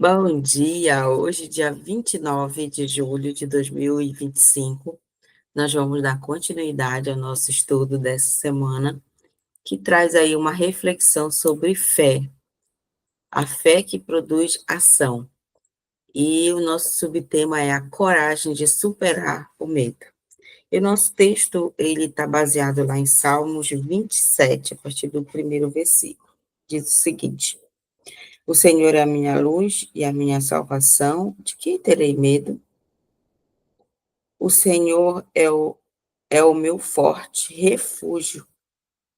Bom dia! Hoje, dia 29 de julho de 2025, nós vamos dar continuidade ao nosso estudo dessa semana, que traz aí uma reflexão sobre fé, a fé que produz ação. E o nosso subtema é a coragem de superar o medo. E o nosso texto, ele está baseado lá em Salmos 27, a partir do primeiro versículo. Diz o seguinte: O Senhor é a minha luz e a minha salvação, de quem terei medo? O Senhor é o meu forte refúgio,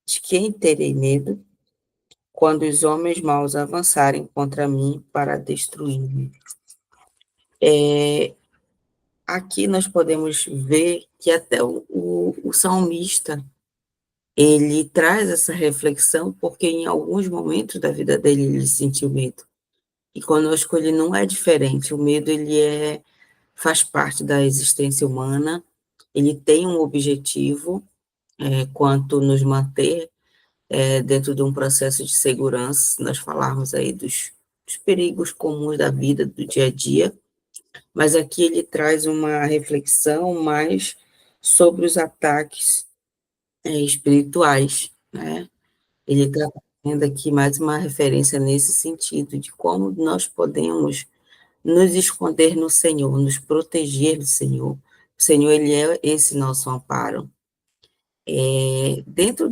de quem terei medo? Quando os homens maus avançarem contra mim para destruir-me. Aqui nós podemos ver que até o salmista, ele traz essa reflexão, porque em alguns momentos da vida dele ele sentiu medo. E conosco ele não é diferente, o medo faz parte da existência humana, ele tem um objetivo, quanto nos manter dentro de um processo de segurança, se nós falarmos aí dos perigos comuns da vida, do dia a dia, mas aqui ele traz uma reflexão mais sobre os ataques espirituais, né? Ele está trazendo aqui mais uma referência nesse sentido, de como nós podemos nos esconder no Senhor, nos proteger do Senhor. O Senhor, ele é esse nosso amparo. Dentro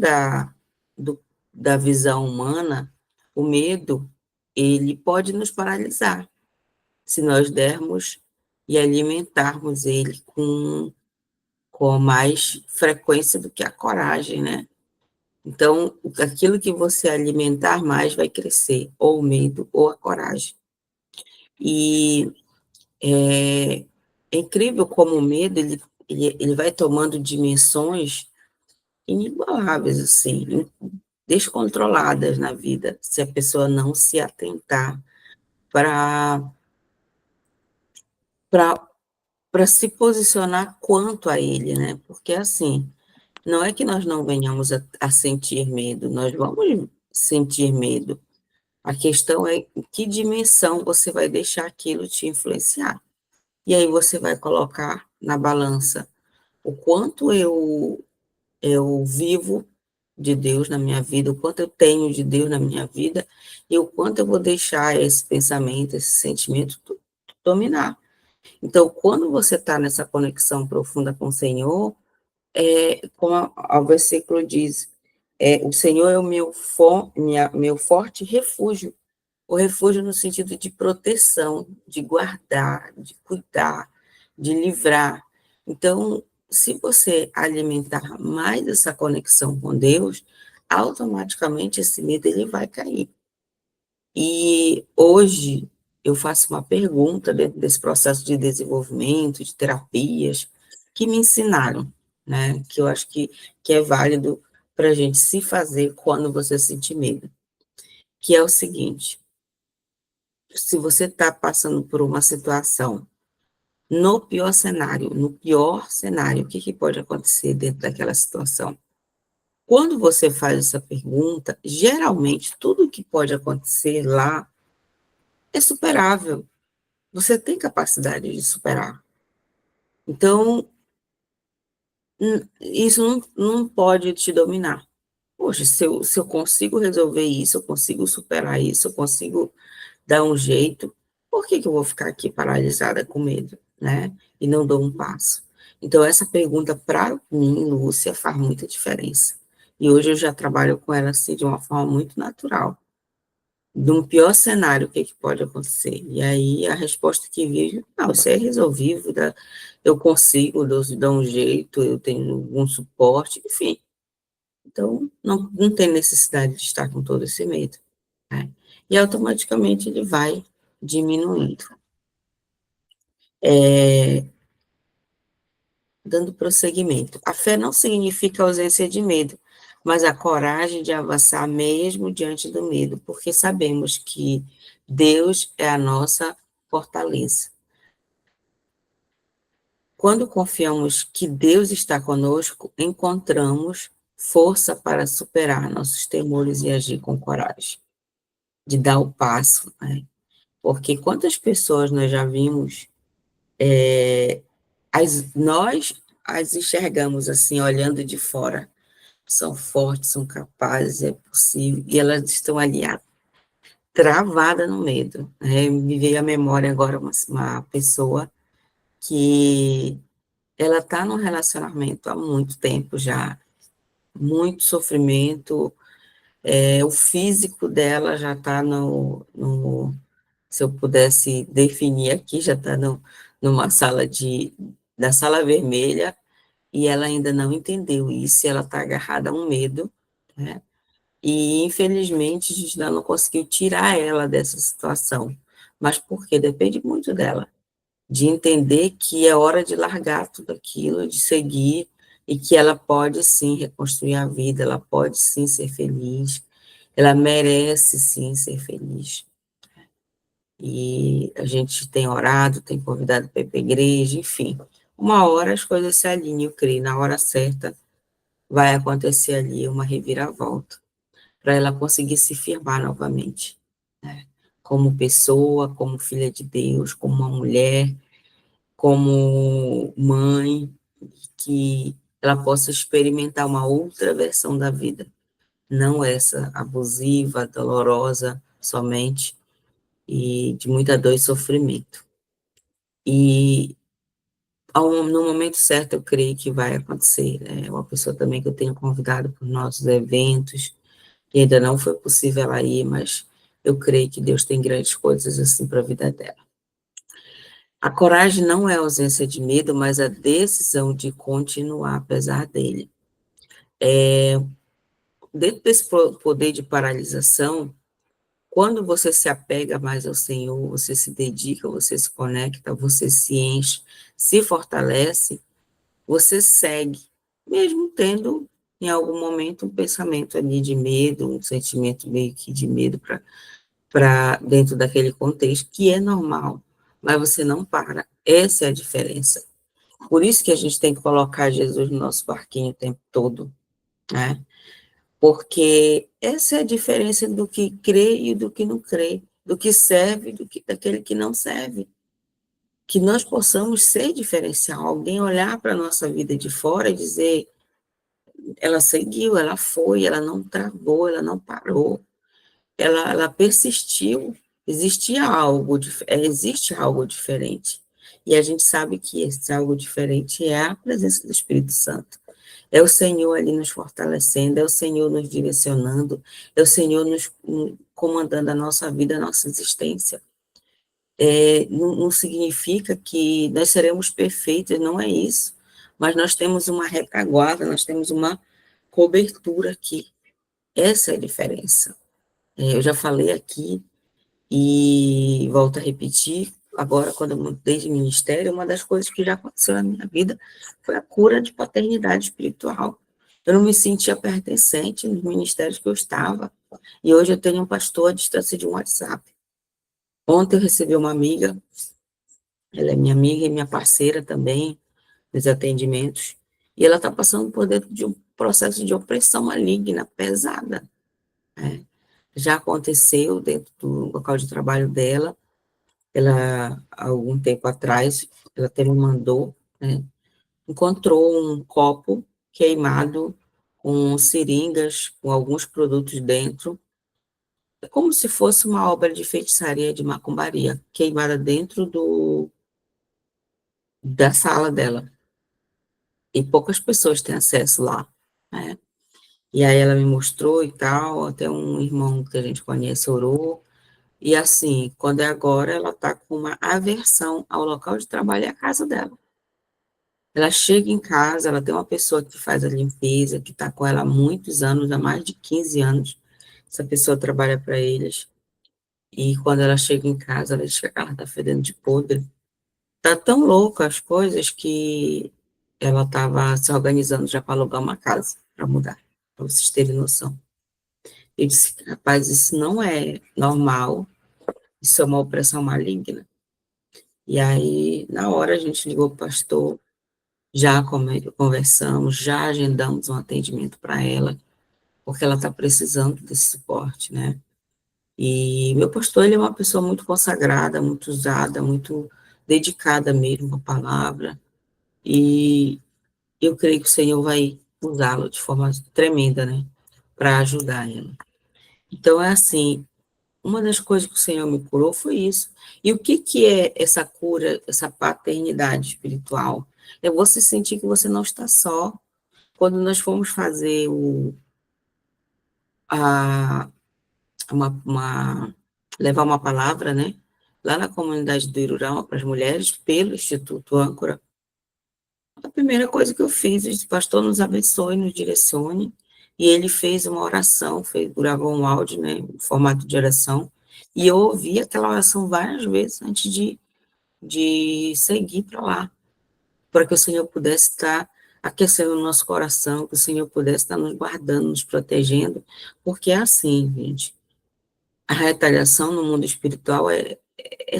do, da visão humana, o medo, ele pode nos paralisar, se nós dermos e alimentarmos ele com mais frequência do que a coragem, né? Então, aquilo que você alimentar mais vai crescer, ou o medo ou a coragem. E é incrível como o medo, ele vai tomando dimensões inigualáveis, assim, descontroladas na vida, se a pessoa não se atentar para se posicionar quanto a ele, né? Porque, assim, não é que nós não venhamos a sentir medo, nós vamos sentir medo. A questão é em que dimensão você vai deixar aquilo te influenciar. E aí você vai colocar na balança o quanto eu vivo de Deus na minha vida, o quanto eu tenho de Deus na minha vida, e o quanto eu vou deixar esse pensamento, esse sentimento dominar. Então, quando você está nessa conexão profunda com o Senhor, como o versículo diz, o Senhor é o meu forte refúgio, o refúgio no sentido de proteção, de guardar, de cuidar, de livrar. Então, se você alimentar mais essa conexão com Deus, automaticamente esse medo ele vai cair. E hoje eu faço uma pergunta dentro desse processo de desenvolvimento, de terapias, que me ensinaram, né? Que eu acho que é válido para a gente se fazer quando você sentir medo, que é o seguinte: se você está passando por uma situação, no pior cenário, o que pode acontecer dentro daquela situação? Quando você faz essa pergunta, geralmente tudo que pode acontecer lá é superável. Você tem capacidade de superar. Então, isso não pode te dominar. Poxa, se eu consigo resolver isso, eu consigo superar isso, eu consigo dar um jeito, por que eu vou ficar aqui paralisada com medo, né? E não dou um passo? Então, essa pergunta, para mim, Lúcia, faz muita diferença. E hoje eu já trabalho com ela assim, de uma forma muito natural. De um pior cenário, o que pode acontecer? E aí a resposta que vejo, não, isso é resolvível, eu consigo dar um jeito, eu tenho um suporte, enfim. Então, não tem necessidade de estar com todo esse medo, né? E automaticamente ele vai diminuindo. Dando prosseguimento. A fé não significa ausência de medo, mas a coragem de avançar mesmo diante do medo, porque sabemos que Deus é a nossa fortaleza. Quando confiamos que Deus está conosco, encontramos força para superar nossos temores e agir com coragem, de dar o passo, né? Porque quantas pessoas nós já vimos, nós as enxergamos assim, olhando de fora, são fortes, são capazes, é possível, e elas estão ali travadas no medo, né? Me veio à memória agora uma pessoa que ela está num relacionamento há muito tempo já, muito sofrimento, o físico dela já está se eu pudesse definir aqui, já está numa sala da sala vermelha, e ela ainda não entendeu isso, e ela está agarrada a um medo, né? E, infelizmente, a gente ainda não conseguiu tirar ela dessa situação. Mas por quê? Depende muito dela, de entender que é hora de largar tudo aquilo, de seguir, e que ela pode sim reconstruir a vida, ela pode sim ser feliz, ela merece sim ser feliz. E a gente tem orado, tem convidado para ir para a igreja, enfim. Uma hora as coisas se alinham, eu creio, na hora certa vai acontecer ali uma reviravolta, para ela conseguir se firmar novamente, né? Como pessoa, como filha de Deus, como uma mulher, como mãe, que ela possa experimentar uma outra versão da vida, não essa abusiva, dolorosa somente, e de muita dor e sofrimento. E no momento certo eu creio que vai acontecer. É uma pessoa também que eu tenho convidado para os nossos eventos, e ainda não foi possível ela ir, mas eu creio que Deus tem grandes coisas assim para a vida dela. A coragem não é a ausência de medo, mas a decisão de continuar apesar dele. Dentro desse poder de paralisação, quando você se apega mais ao Senhor, você se dedica, você se conecta, você se enche, se fortalece, você segue, mesmo tendo em algum momento um pensamento ali de medo, um sentimento meio que de medo para dentro daquele contexto, que é normal, mas você não para. Essa é a diferença. Por isso que a gente tem que colocar Jesus no nosso barquinho o tempo todo, né? Porque essa é a diferença do que crê e do que não crê, do que serve e daquele que não serve. Que nós possamos ser diferencial, alguém olhar para a nossa vida de fora e dizer, ela seguiu, ela foi, ela não travou, ela não parou, ela persistiu, existe algo diferente. E a gente sabe que esse algo diferente é a presença do Espírito Santo. É o Senhor ali nos fortalecendo, é o Senhor nos direcionando, é o Senhor nos comandando a nossa vida, a nossa existência. Não significa que nós seremos perfeitos, não é isso. Mas nós temos uma retaguarda, nós temos uma cobertura aqui. Essa é a diferença. Eu já falei aqui e volto a repetir, agora, quando eu mudei de ministério, uma das coisas que já aconteceu na minha vida foi a cura de paternidade espiritual. Eu não me sentia pertencente nos ministérios que eu estava, e hoje eu tenho um pastor à distância de um WhatsApp. Ontem eu recebi uma amiga, ela é minha amiga e minha parceira também, nos atendimentos, e ela está passando por dentro de um processo de opressão maligna, pesada, né? Já aconteceu dentro do local de trabalho dela, ela, há algum tempo atrás, ela até me mandou, né, encontrou um copo queimado com seringas, com alguns produtos dentro, é como se fosse uma obra de feitiçaria, de macumbaria, queimada dentro da sala dela. E poucas pessoas têm acesso lá, né? E aí ela me mostrou e tal, até um irmão que a gente conhece orou, e assim, quando é agora, ela está com uma aversão ao local de trabalho e à casa dela. Ela chega em casa, ela tem uma pessoa que faz a limpeza, que está com ela há muitos anos, há mais de 15 anos. Essa pessoa trabalha para eles. E quando ela chega em casa, ela diz que ela está fedendo de podre. Tá tão louca as coisas que ela estava se organizando já para alugar uma casa, para mudar, para vocês terem noção. Eu disse, rapaz, isso não é normal, isso é uma opressão maligna. E aí, na hora, a gente ligou para o pastor, já conversamos, já agendamos um atendimento para ela, porque ela está precisando desse suporte, né? E meu pastor, ele é uma pessoa muito consagrada, muito usada, muito dedicada mesmo à palavra, e eu creio que o Senhor vai usá-lo de forma tremenda, né, para ajudar ela. Então, é assim, uma das coisas que o Senhor me curou foi isso. E o que que é essa cura, essa paternidade espiritual? É você sentir que você não está só. Quando nós fomos fazer a, levar uma palavra, né, lá na comunidade do Irurama para as mulheres, pelo Instituto Âncora, a primeira coisa que eu fiz, eu disse, pastor, nos abençoe, nos direcione, e ele fez uma oração, gravou um áudio, né, em formato de oração, e eu ouvi aquela oração várias vezes antes de seguir para lá, para que o Senhor pudesse estar aquecendo o nosso coração, que o Senhor pudesse estar nos guardando, nos protegendo, porque é assim, gente, a retaliação no mundo espiritual é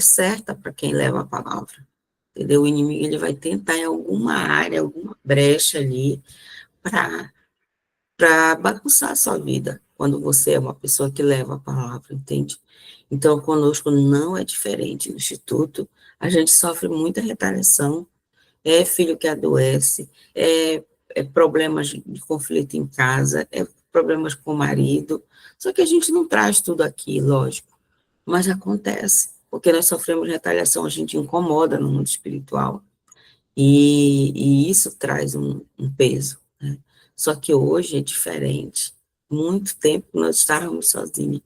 certa para quem leva a palavra, entendeu? O inimigo, ele vai tentar em alguma área, alguma brecha ali, para bagunçar a sua vida, quando você é uma pessoa que leva a palavra, entende? Então, conosco não é diferente no Instituto, a gente sofre muita retaliação, é filho que adoece, é problemas de conflito em casa, é problemas com o marido, só que a gente não traz tudo aqui, lógico, mas acontece, porque nós sofremos retaliação, a gente incomoda no mundo espiritual, e isso traz um peso, né? Só que hoje é diferente. Muito tempo nós estávamos sozinhos.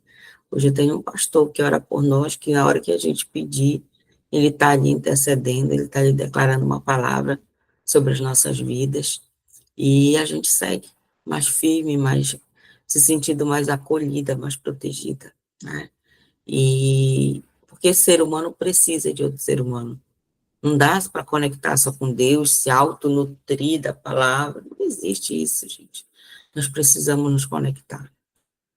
Hoje eu tenho um pastor que ora por nós, que na hora que a gente pedir, ele está ali intercedendo, ele está ali declarando uma palavra sobre as nossas vidas, e a gente segue mais firme, mais se sentindo mais acolhida, mais protegida, né? E porque ser humano precisa de outro ser humano. Não dá para conectar só com Deus, se autonutrir da palavra. Não existe isso, gente. Nós precisamos nos conectar.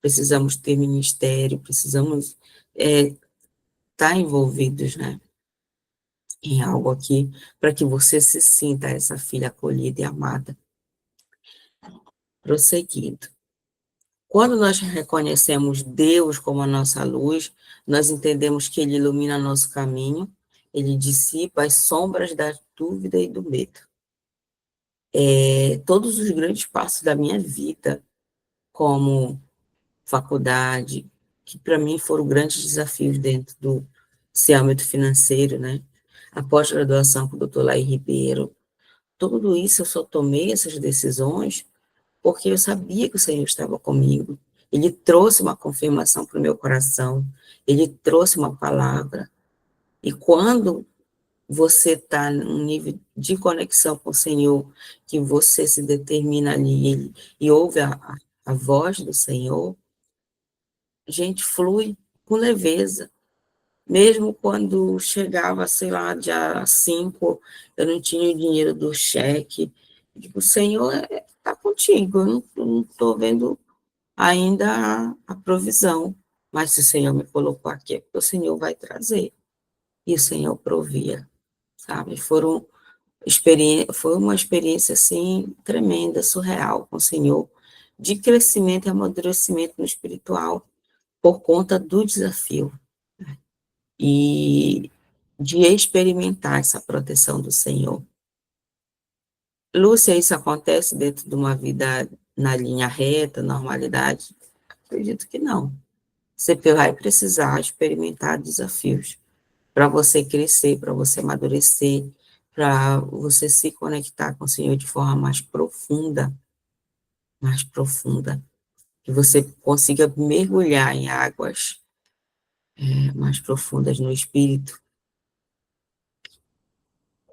Precisamos ter ministério, precisamos estar envolvidos, né, em algo aqui, para que você se sinta essa filha acolhida e amada. Prosseguindo. Quando nós reconhecemos Deus como a nossa luz, nós entendemos que Ele ilumina nosso caminho, Ele dissipa as sombras da dúvida e do medo. Todos os grandes passos da minha vida, como faculdade, que para mim foram grandes desafios dentro desse âmbito financeiro, né? A pós-graduação com o doutor Laí Ribeiro, tudo isso eu só tomei essas decisões porque eu sabia que o Senhor estava comigo. Ele trouxe uma confirmação para o meu coração, ele trouxe uma palavra. E quando você está num nível de conexão com o Senhor, que você se determina ali e ouve a voz do Senhor, a gente flui com leveza. Mesmo quando chegava, sei lá, dia 5, eu não tinha o dinheiro do cheque. Eu digo, Senhor, está contigo, eu não estou vendo ainda a provisão. Mas se o Senhor me colocou aqui, é porque o Senhor vai trazer. E o Senhor provia, sabe? Foi uma experiência, assim, tremenda, surreal com o Senhor, de crescimento e amadurecimento no espiritual, por conta do desafio, e de experimentar essa proteção do Senhor. Lúcia, isso acontece dentro de uma vida na linha reta, normalidade? Acredito que não. Você vai precisar experimentar desafios para você crescer, para você amadurecer, para você se conectar com o Senhor de forma mais profunda, que você consiga mergulhar em águas mais profundas no Espírito.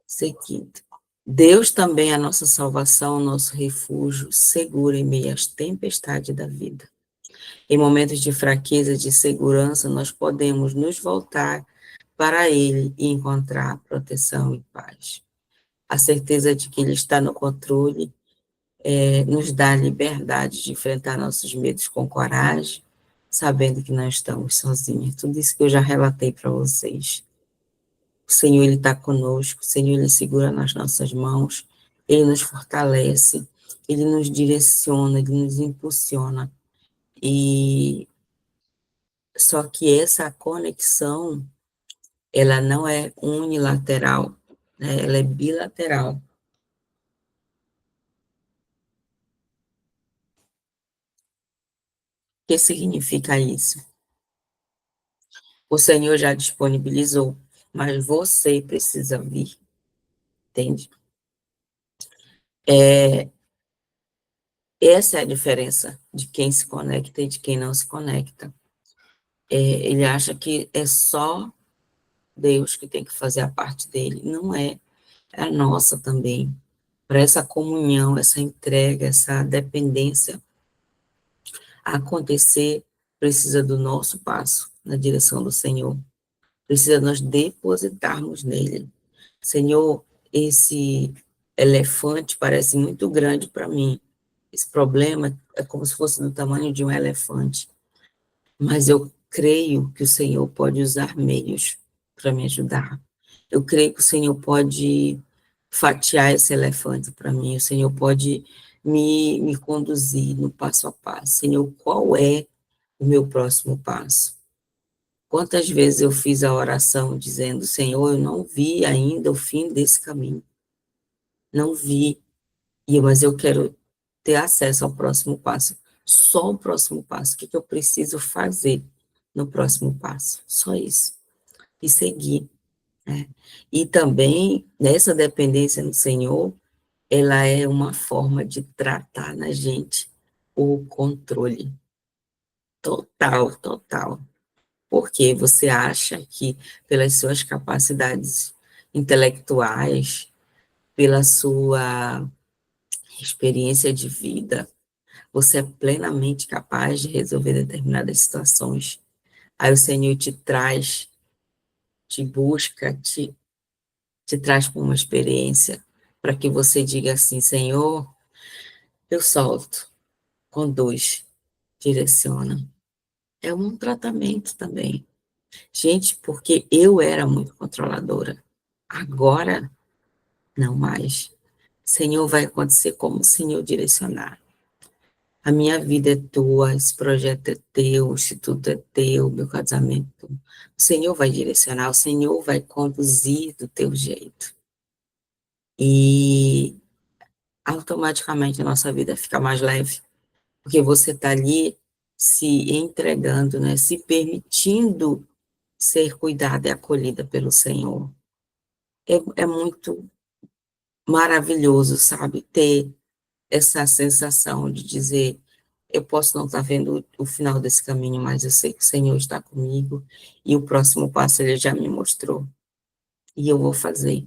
Seguinte, Deus também é a nossa salvação, nosso refúgio, seguro em meio às tempestades da vida. Em momentos de fraqueza, de segurança, nós podemos nos voltar para Ele e encontrar proteção e paz. A certeza de que Ele está no controle nos dá liberdade de enfrentar nossos medos com coragem, sabendo que não estamos sozinhos. Tudo isso que eu já relatei para vocês. O Senhor, Ele está conosco, o Senhor, Ele segura nas nossas mãos, Ele nos fortalece, Ele nos direciona, Ele nos impulsiona. E Só que essa conexão, ela não é unilateral, né? Ela é bilateral. O que significa isso? O Senhor já disponibilizou, mas você precisa vir, entende? Essa é a diferença de quem se conecta e de quem não se conecta. Ele acha que é só Deus que tem que fazer a parte dele. Não é, é a nossa também. Para essa comunhão, essa entrega, essa dependência acontecer, precisa do nosso passo na direção do Senhor. Precisa nós depositarmos nele. Senhor, esse elefante parece muito grande para mim. Esse problema é como se fosse do tamanho de um elefante. Mas eu creio que o Senhor pode usar meios para me ajudar. Eu creio que o Senhor pode fatiar esse elefante para mim. O Senhor pode me conduzir no passo a passo. Senhor, qual é o meu próximo passo? Quantas vezes eu fiz a oração dizendo, Senhor, eu não vi ainda o fim desse caminho. Não vi, mas eu quero ter acesso ao próximo passo. Só o próximo passo. O que eu preciso fazer no próximo passo? Só isso. E seguir. Né? E também, nessa dependência no Senhor, ela é uma forma de tratar na gente o controle. Total, total. Porque você acha que, pelas suas capacidades intelectuais, pela sua experiência de vida, você é plenamente capaz de resolver determinadas situações. Aí o Senhor te traz, te busca, te traz para uma experiência, para que você diga assim, Senhor, eu solto, conduz, direciona. É um tratamento também. Gente, porque eu era muito controladora. Agora, não mais. Senhor, vai acontecer como o Senhor direcionar. A minha vida é tua, esse projeto é teu, o instituto é teu, meu casamento. O Senhor vai direcionar, o Senhor vai conduzir do teu jeito. E automaticamente a nossa vida fica mais leve, porque você está ali se entregando, né, se permitindo ser cuidada e acolhida pelo Senhor. É muito maravilhoso, sabe, ter essa sensação de dizer, eu posso não estar vendo o final desse caminho, mas eu sei que o Senhor está comigo e o próximo passo Ele já me mostrou e eu vou fazer.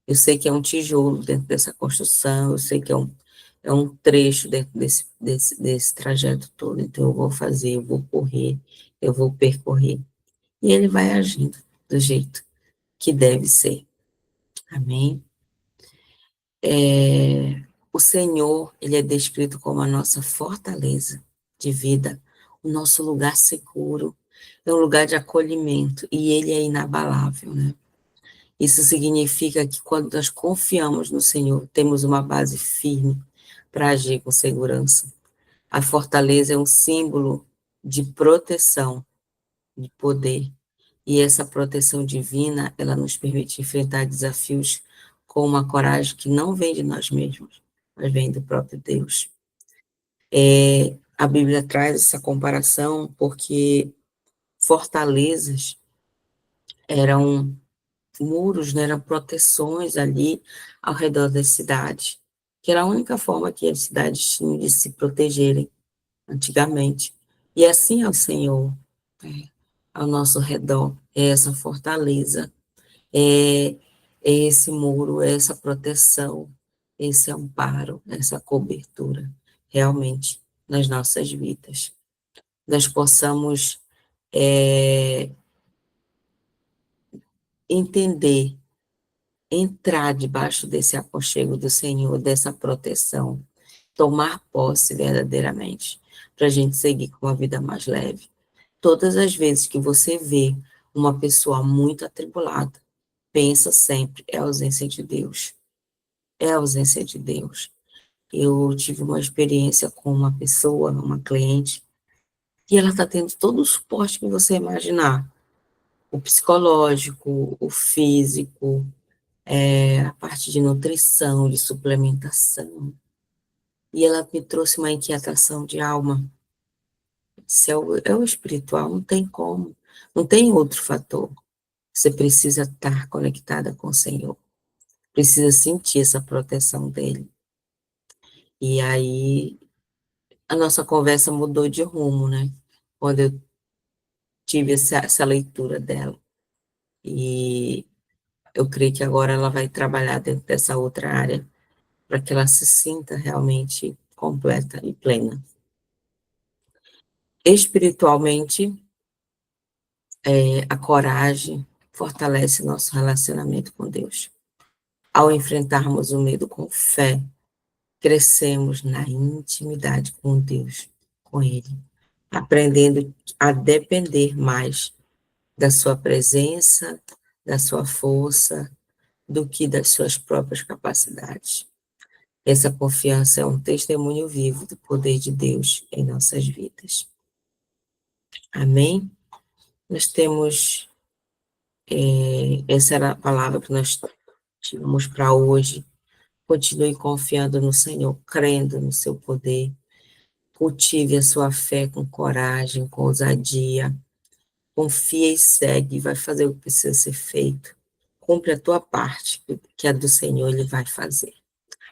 Eu sei que é um tijolo dentro dessa construção, eu sei que é um trecho dentro desse trajeto todo, então eu vou fazer, eu vou correr, eu vou percorrer. E Ele vai agindo do jeito que deve ser. Amém? O Senhor, Ele é descrito como a nossa fortaleza de vida, o nosso lugar seguro, é um lugar de acolhimento, e Ele é inabalável, né? Isso significa que quando nós confiamos no Senhor, temos uma base firme para agir com segurança. A fortaleza é um símbolo de proteção, de poder, e essa proteção divina, ela nos permite enfrentar desafios com uma coragem que não vem de nós mesmos, mas vem do próprio Deus. A Bíblia traz essa comparação porque fortalezas eram muros, né, eram proteções ali ao redor das cidades, que era a única forma que as cidades tinham de se protegerem antigamente. E assim é o Senhor, né, ao nosso redor, é essa fortaleza, é, é esse muro, é essa proteção, esse amparo, essa cobertura, realmente, nas nossas vidas. Nós possamos entender, entrar debaixo desse aconchego do Senhor, dessa proteção, tomar posse verdadeiramente, para a gente seguir com uma vida mais leve. Todas as vezes que você vê uma pessoa muito atribulada, pensa sempre, é a ausência de Deus. É a ausência de Deus. Eu tive uma experiência com uma pessoa, uma cliente, E ela está tendo todo o suporte que você imaginar, o psicológico, o físico, a parte de nutrição, de suplementação. E ela me trouxe uma inquietação de alma. Se é o espiritual, não tem como, não tem outro fator. Você precisa estar conectada com o Senhor, precisa sentir essa proteção dele. E aí a nossa conversa mudou de rumo, né? Quando eu tive essa leitura dela. E eu creio que agora ela vai trabalhar dentro dessa outra área para que ela se sinta realmente completa e plena. Espiritualmente, a coragem fortalece nosso relacionamento com Deus. Ao enfrentarmos o medo com fé, crescemos na intimidade com Deus, com Ele, aprendendo a depender mais da sua presença, da sua força, do que das suas próprias capacidades. Essa confiança é um testemunho vivo do poder de Deus em nossas vidas. Amém? Nós temos, essa era a palavra que nós tínhamos para hoje. Continue confiando no Senhor, crendo no seu poder. Cultive a sua fé com coragem, com ousadia. Confia e segue, vai fazer o que precisa ser feito. Cumpre a tua parte, que a do Senhor Ele vai fazer.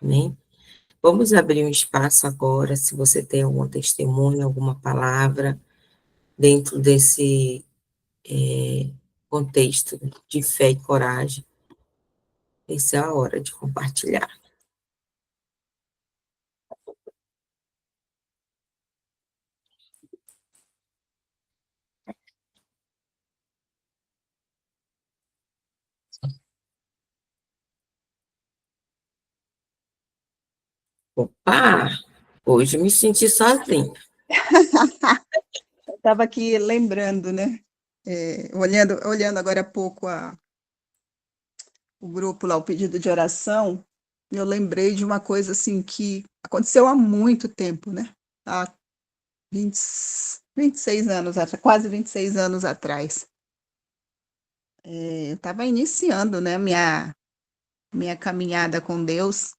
Amém? Vamos abrir um espaço agora, se você tem algum testemunho, alguma palavra, dentro desse contexto de fé e coragem. Essa é a hora de compartilhar. Opa! Hoje me senti sozinha. Eu estava aqui lembrando, né? Olhando agora há pouco o grupo lá, o pedido de oração, eu lembrei de uma coisa assim que aconteceu há muito tempo, né? Há 20, 26 anos atrás, quase 26 anos atrás. Eu estava iniciando, né, minha caminhada com Deus,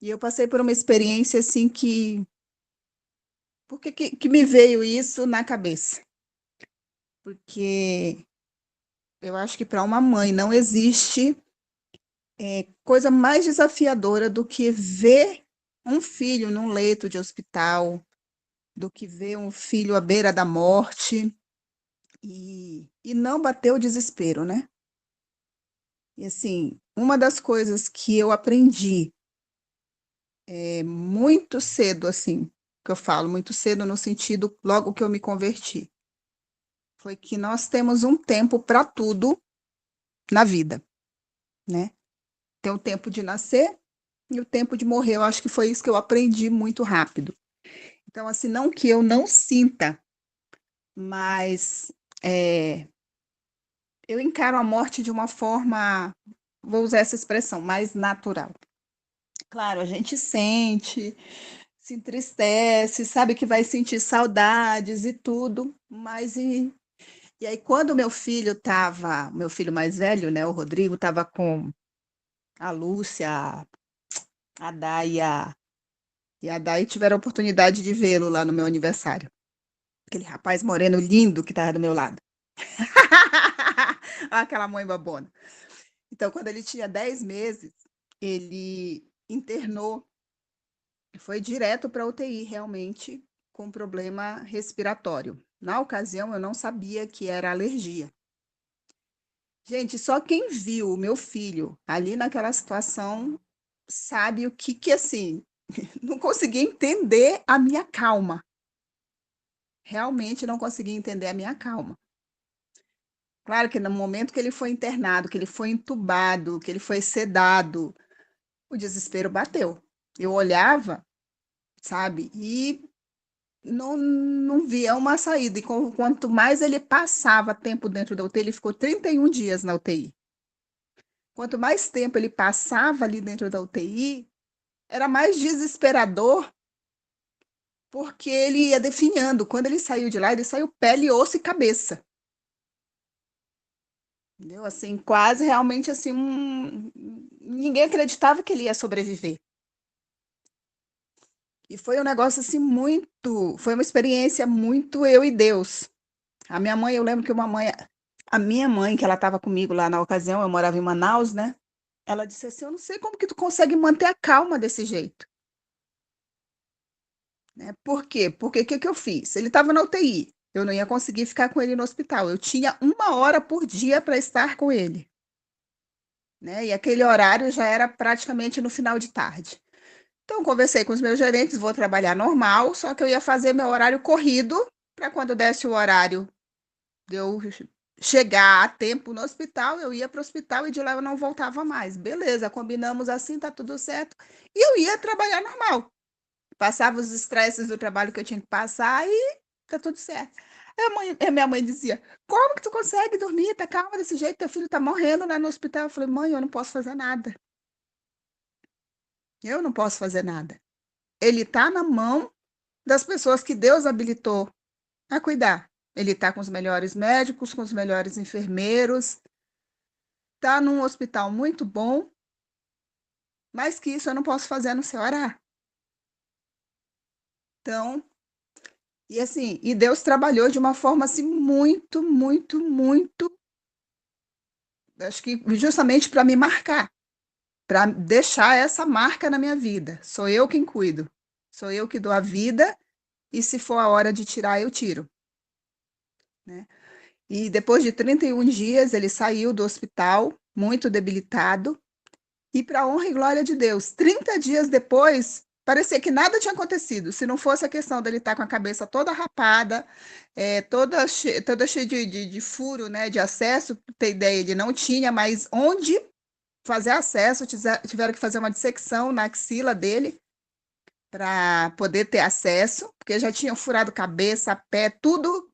e eu passei por uma experiência assim que. Por que me veio isso na cabeça? Porque eu acho que para uma mãe não existe coisa mais desafiadora do que ver um filho num leito de hospital, do que ver um filho à beira da morte e não bater o desespero, né? E assim, uma das coisas que eu aprendi muito cedo, assim, que eu falo muito cedo no sentido logo que eu me converti, foi que nós temos um tempo para tudo na vida, né? Tem o tempo de nascer e o tempo de morrer. Eu acho que foi isso que eu aprendi muito rápido. Então, assim, não que eu não sinta, mas eu encaro a morte de uma forma, vou usar essa expressão, mais natural. Claro, a gente sente, se entristece, sabe que vai sentir saudades e tudo, mas e aí quando meu filho mais velho, né, o Rodrigo, estava com a Lúcia, a Day e a Day tiveram a oportunidade de vê-lo lá no meu aniversário. Aquele rapaz moreno lindo que estava do meu lado. Aquela mãe babona. Então, quando ele tinha 10 meses, ele internou, foi direto para a UTI, realmente, com problema respiratório. Na ocasião, eu não sabia que era alergia. Gente, só quem viu o meu filho ali naquela situação sabe o que assim, não conseguia entender a minha calma. Realmente não conseguia entender a minha calma. Claro que no momento que ele foi internado, que ele foi entubado, que ele foi sedado, o desespero bateu. Eu olhava, sabe, e não via uma saída. E quanto mais ele passava tempo dentro da UTI, ele ficou 31 dias na UTI. Quanto mais tempo ele passava ali dentro da UTI, era mais desesperador porque ele ia definhando. Quando ele saiu de lá, ele saiu pele, osso e cabeça. Entendeu? Assim, quase realmente assim, ninguém acreditava que ele ia sobreviver. E foi um negócio assim muito, foi uma experiência muito eu e Deus. A minha mãe, eu lembro que a minha mãe, que ela estava comigo lá na ocasião, eu morava em Manaus, né? Ela disse assim: "Eu não sei como que tu consegue manter a calma desse jeito", né? Por quê? Porque o que que eu fiz? Ele estava na UTI. Eu não ia conseguir ficar com ele no hospital. Eu tinha 1 hora por dia para estar com ele, né? E aquele horário já era praticamente no final de tarde. Então, conversei com os meus gerentes, vou trabalhar normal, só que eu ia fazer meu horário corrido para quando desse o horário de eu chegar a tempo no hospital, eu ia para o hospital e de lá eu não voltava mais. Beleza, combinamos assim, tá tudo certo. E eu ia trabalhar normal. Passava os estresses do trabalho que eu tinha que passar e tá tudo certo. A minha mãe dizia: "Como que tu consegue dormir? Tá calma desse jeito? Teu filho tá morrendo lá no hospital." Eu falei: "Mãe, eu não posso fazer nada. Eu não posso fazer nada. Ele tá na mão das pessoas que Deus habilitou a cuidar. Ele está com os melhores médicos, com os melhores enfermeiros, está num hospital muito bom, mas que isso eu não posso fazer a não ser orar." Então, e assim, e Deus trabalhou de uma forma assim muito, muito, muito, acho que justamente para me marcar, para deixar essa marca na minha vida. Sou eu quem cuido, sou eu que dou a vida e se for a hora de tirar, eu tiro, né? E depois de 31 dias, ele saiu do hospital, muito debilitado, e para a honra e glória de Deus, 30 dias depois, parecia que nada tinha acontecido. Se não fosse a questão dele estar com a cabeça toda rapada, toda cheia de furo, né, de acesso, pra ter ideia, ele não tinha mais onde fazer acesso, tiveram que fazer uma dissecção na axila dele para poder ter acesso, porque já tinham furado cabeça, pé, tudo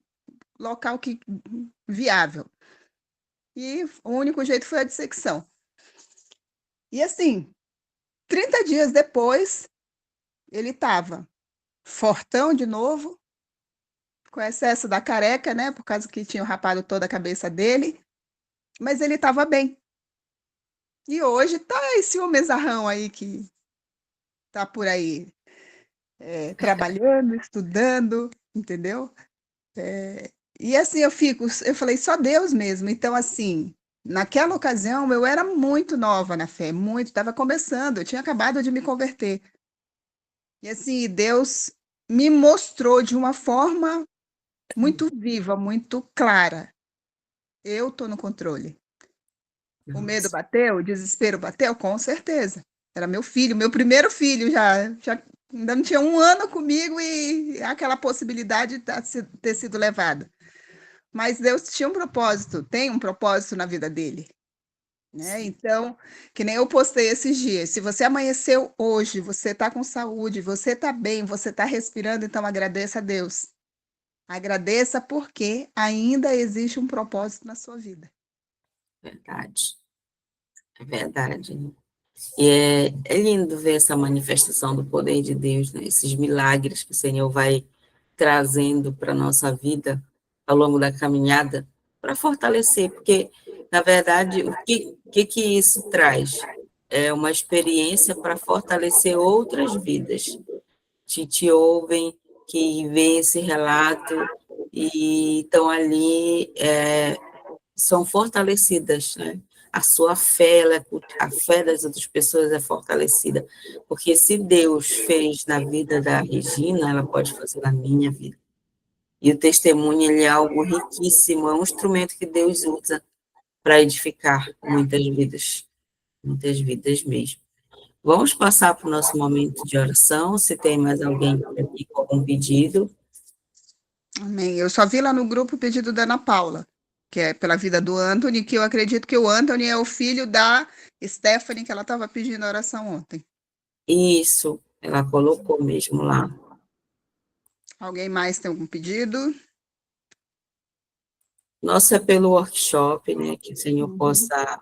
local que viável. E o único jeito foi a dissecção. E assim, 30 dias depois, ele estava fortão de novo, com excesso da careca, né? Por causa que tinham rapado toda a cabeça dele, mas ele estava bem. E hoje tá esse homenzarrão aí que tá por aí trabalhando, estudando, entendeu? E assim eu falei, só Deus mesmo. Então, assim, naquela ocasião eu era muito nova na fé, muito, estava começando, eu tinha acabado de me converter. E assim, Deus me mostrou de uma forma muito viva, muito clara. Eu estou no controle. O medo Nossa, bateu, o desespero bateu, com certeza. Era meu filho, meu primeiro filho, já ainda não tinha 1 ano comigo e aquela possibilidade de ter sido levada. Mas Deus tinha um propósito, tem um propósito na vida dele, né? Então, que nem eu postei esses dias, se você amanheceu hoje, você está com saúde, você está bem, você está respirando, então agradeça a Deus. Agradeça porque ainda existe um propósito na sua vida. verdade, é verdade, né? E é lindo ver essa manifestação do poder de Deus, né? Esses milagres que o Senhor vai trazendo para a nossa vida ao longo da caminhada, para fortalecer, porque, na verdade, o que isso traz? É uma experiência para fortalecer outras vidas que te ouvem, que veem esse relato e estão ali, são fortalecidas, né? A sua fé, a fé das outras pessoas é fortalecida, porque se Deus fez na vida da Regina, ela pode fazer na minha vida. E o testemunho, ele é algo riquíssimo, é um instrumento que Deus usa para edificar muitas vidas mesmo. Vamos passar para o nosso momento de oração, se tem mais alguém aqui com algum pedido. Amém. Eu só vi lá no grupo o pedido da Ana Paula, que é pela vida do Anthony, que eu acredito que o Anthony é o filho da Stephanie, que ela estava pedindo oração ontem. Isso, ela colocou mesmo lá. Alguém mais tem algum pedido? Nosso é pelo workshop, né, que o Senhor Uhum. possa